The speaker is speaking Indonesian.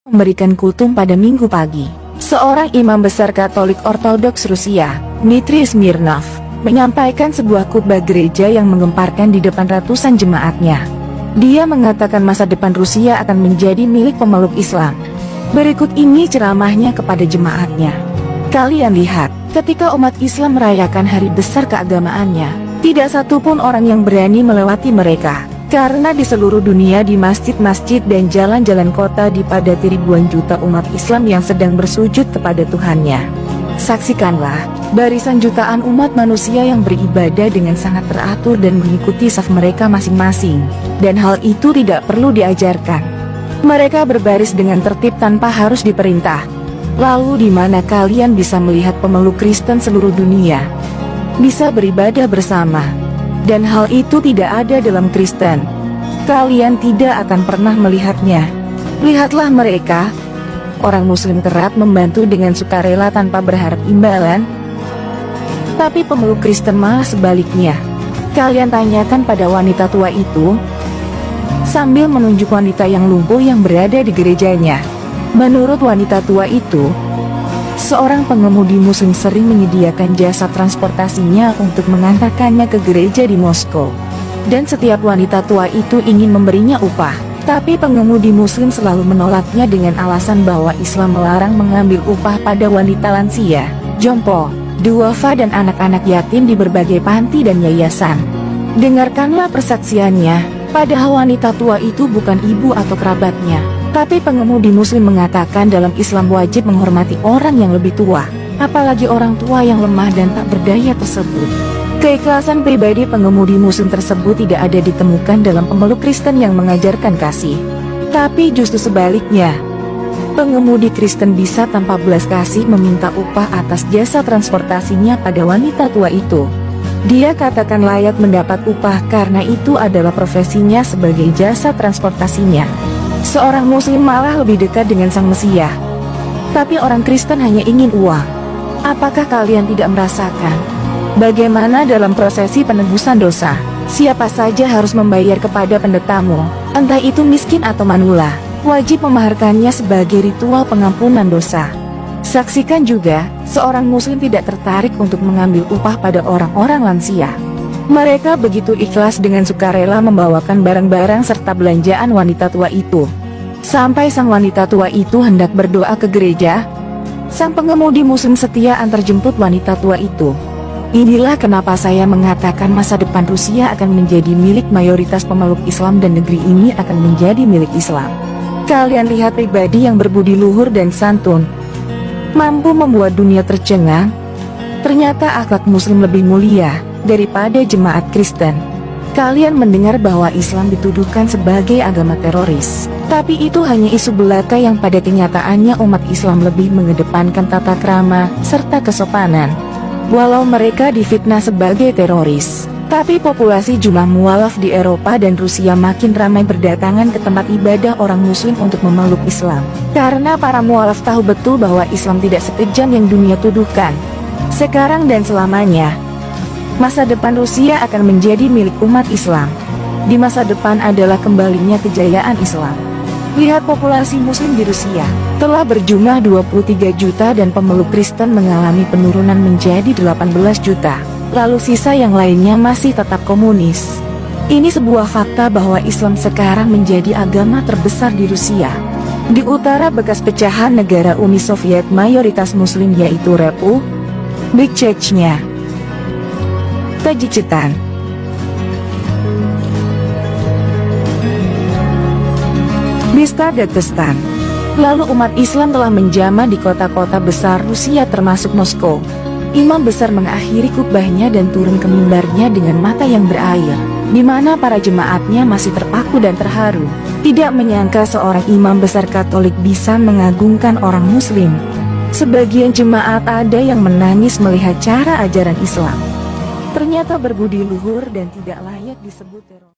memberikan kultum pada Minggu pagi. Seorang imam besar Katolik Ortodoks Rusia, Dmitry Smirnov, menyampaikan sebuah khotbah gereja yang menggemparkan di depan ratusan jemaatnya. Dia mengatakan masa depan Rusia akan menjadi milik pemeluk Islam. Berikut ini ceramahnya kepada jemaatnya. Kalian lihat, ketika umat Islam merayakan hari besar keagamaannya, tidak satupun orang yang berani melewati mereka. Karena di seluruh dunia, di masjid-masjid dan jalan-jalan kota dipadati ribuan juta umat Islam yang sedang bersujud kepada Tuhannya. Saksikanlah, barisan jutaan umat manusia yang beribadah dengan sangat teratur dan mengikuti saf mereka masing-masing. Dan hal itu tidak perlu diajarkan. Mereka berbaris dengan tertib tanpa harus diperintah. Lalu di mana kalian bisa melihat pemeluk Kristen seluruh dunia bisa beribadah bersama? Dan hal itu tidak ada dalam Kristen. Kalian tidak akan pernah melihatnya. Lihatlah mereka, orang Muslim kerap membantu dengan sukarela tanpa berharap imbalan. Tapi pemeluk Kristen malah sebaliknya. Kalian tanyakan pada wanita tua itu, sambil menunjuk wanita yang lumpuh yang berada di gerejanya. Menurut wanita tua itu, seorang pengemudi Muslim sering menyediakan jasa transportasinya untuk mengantarkannya ke gereja di Moskow. Dan setiap wanita tua itu ingin memberinya upah. Tapi pengemudi Muslim selalu menolaknya dengan alasan bahwa Islam melarang mengambil upah pada wanita lansia, jompo, duafa dan anak-anak yatim di berbagai panti dan yayasan. Dengarkanlah persaksiannya, padahal wanita tua itu bukan ibu atau kerabatnya. Tapi pengemudi Muslim mengatakan dalam Islam wajib menghormati orang yang lebih tua, apalagi orang tua yang lemah dan tak berdaya tersebut. Keikhlasan pribadi pengemudi Muslim tersebut tidak ada ditemukan dalam pemeluk Kristen yang mengajarkan kasih. Tapi justru sebaliknya, pengemudi Kristen bisa tanpa belas kasih meminta upah atas jasa transportasinya pada wanita tua itu. Dia katakan layak mendapat upah karena itu adalah profesinya sebagai jasa transportasinya. Seorang Muslim malah lebih dekat dengan Sang Mesias. Tapi orang Kristen hanya ingin uang. Apakah kalian tidak merasakan bagaimana dalam prosesi penebusan dosa, siapa saja harus membayar kepada pendetamu, entah itu miskin atau manula, wajib memaharkannya sebagai ritual pengampunan dosa. Saksikan juga, seorang Muslim tidak tertarik untuk mengambil upah pada orang-orang lansia. Mereka begitu ikhlas dengan sukarela membawakan barang-barang serta belanjaan wanita tua itu. Sampai sang wanita tua itu hendak berdoa ke gereja, sang pengemudi Muslim setia antar jemput wanita tua itu. Inilah kenapa saya mengatakan masa depan Rusia akan menjadi milik mayoritas pemeluk Islam dan negeri ini akan menjadi milik Islam. Kalian lihat pribadi yang berbudi luhur dan santun, mampu membuat dunia tercengang. Ternyata akhlak Muslim lebih mulia daripada jemaat Kristen. Kalian mendengar bahwa Islam dituduhkan sebagai agama teroris. Tapi itu hanya isu belaka yang pada kenyataannya umat Islam lebih mengedepankan tata krama serta kesopanan. Walau mereka difitnah sebagai teroris, tapi populasi jumlah mualaf di Eropa dan Rusia makin ramai berdatangan ke tempat ibadah orang Muslim untuk memeluk Islam. Karena para mualaf tahu betul bahwa Islam tidak sekejam yang dunia tuduhkan. Sekarang dan selamanya, masa depan Rusia akan menjadi milik umat Islam. Di masa depan adalah kembalinya kejayaan Islam. Lihat populasi Muslim di Rusia telah berjumlah 23 juta dan pemeluk Kristen mengalami penurunan menjadi 18 juta. Lalu sisa yang lainnya masih tetap komunis. Ini sebuah fakta bahwa Islam sekarang menjadi agama terbesar di Rusia. Di utara bekas pecahan negara Uni Soviet mayoritas Muslim yaitu Republik Chechnya, Tajikistan, Dagestan. Lalu umat Islam telah menjamah di kota-kota besar Rusia termasuk Moskow. Imam besar mengakhiri khutbahnya dan turun ke mimbarnya dengan mata yang berair, di mana para jemaatnya masih terpaku dan terharu. Tidak menyangka seorang imam besar Katolik bisa mengagungkan orang Muslim. Sebagian jemaat ada yang menangis melihat cara ajaran Islam. Ternyata berbudi luhur dan tidak layak disebut teroris.